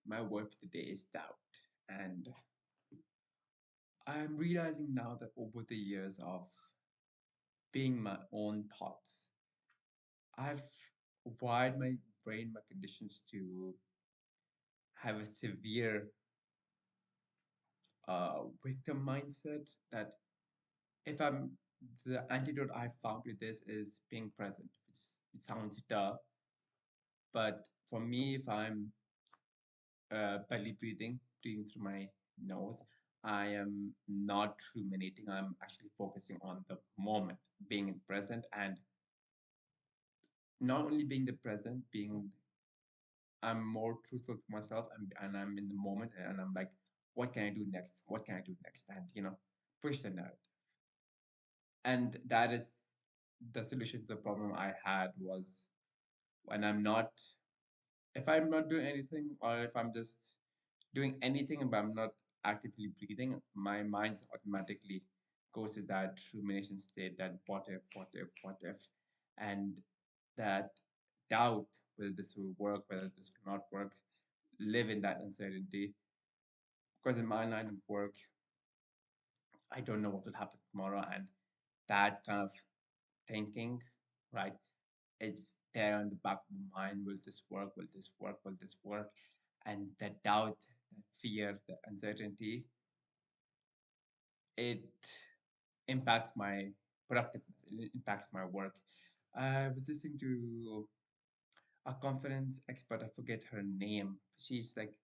My word for the day is doubt. And I'm realizing now that over the years of being my own thoughts, I've wired my brain, my conditions to have a severe victim mindset that if I'm the antidote I found with this is being present, which it sounds duh, but for me, if I'm belly breathing, breathing through my nose, I am not ruminating. I'm actually focusing on the moment, being in present, and not only being the present, being I'm more truthful to myself, and I'm in the moment, and I'm like, what can I do next? What can I do next? And push the narrative. And that is the solution to the problem I had was when if I'm not doing anything, or if I'm just doing anything but I'm not actively breathing, my mind automatically goes to that rumination state, that what if, what if, what if, and that doubt whether this will work, whether this will not work, live in that uncertainty. Because in my line of work, I don't know what will happen tomorrow, and that kind of thinking, right? It's there on the back of my mind. Will this work? Will this work? Will this work? And the doubt, the fear, the uncertainty, it impacts my productiveness. It impacts my work. I was listening to a confidence expert. I forget her name. She's like,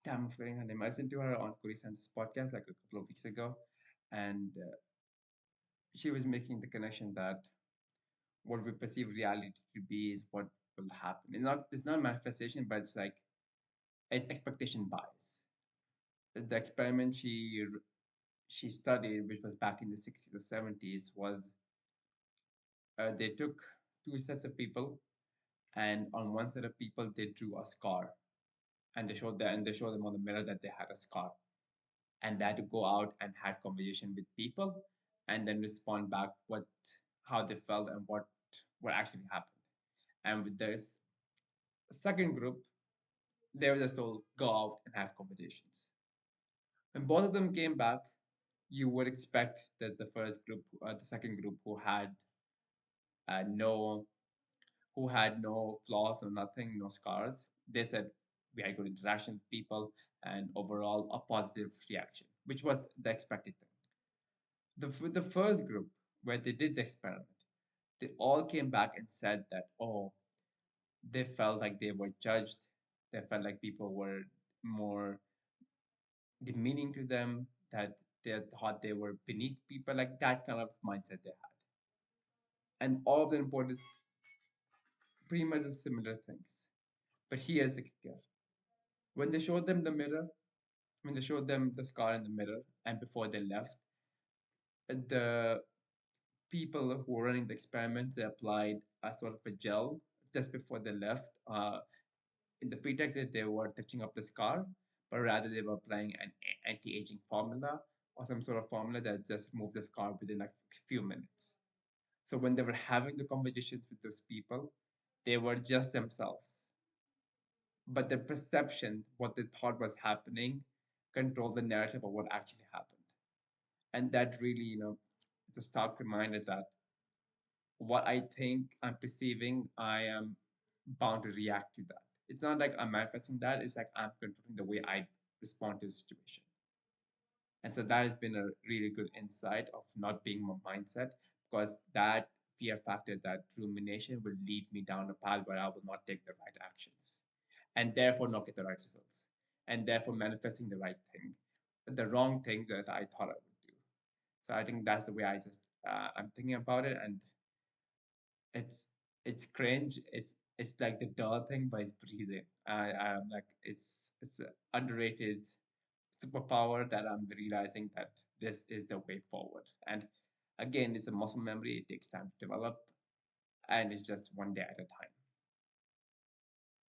damn, I'm forgetting her name. I listened to her on Kuri San's podcast like a couple of weeks ago, and she was making the connection that what we perceive reality to be is what will happen. It's not manifestation, but it's like it's expectation bias. The experiment she studied, which was back in the 60s or 70s, was they took two sets of people, and on one set of people they drew a scar, and they showed them on the mirror that they had a scar, and they had to go out and had conversation with people, and then respond back how they felt and what actually happened. And with this second group, they were just told go out and have conversations. When both of them came back, you would expect that the second group no who had no flaws, no nothing, no scars. They said we had good interaction with people and overall a positive reaction, which was the expected thing. The first group where they did the experiment, they all came back and said that, oh, they felt like they were judged. They felt like people were more demeaning to them, that they thought they were beneath people, like that kind of mindset they had. And all of them reported pretty much the similar things. But here's the kicker. When they showed them the mirror, when they showed them the scar in the mirror, and before they left, the people who were running the experiment, they applied a sort of a gel just before they left, in the pretext that they were touching up the scar, but rather they were applying an anti-aging formula or some sort of formula that just removes the scar within like a few minutes. So when they were having the conversations with those people, they were just themselves. But the perception, what they thought was happening, controlled the narrative of what actually happened. And that really, it's a stark reminder that what I think I'm perceiving, I am bound to react to that. It's not like I'm manifesting that, it's like I'm controlling the way I respond to the situation. And so that has been a really good insight of not being my mindset, because that fear factor, that rumination will lead me down a path where I will not take the right actions and therefore not get the right results and therefore manifesting the right thing, the wrong thing that I thought I would do. So I think that's the way I'm thinking about it. And it's it's cringe. It's like the duh thing, but it's breathing. I'm like it's an underrated superpower that I'm realizing that this is the way forward. And again, it's a muscle memory. It takes time to develop, and it's just one day at a time.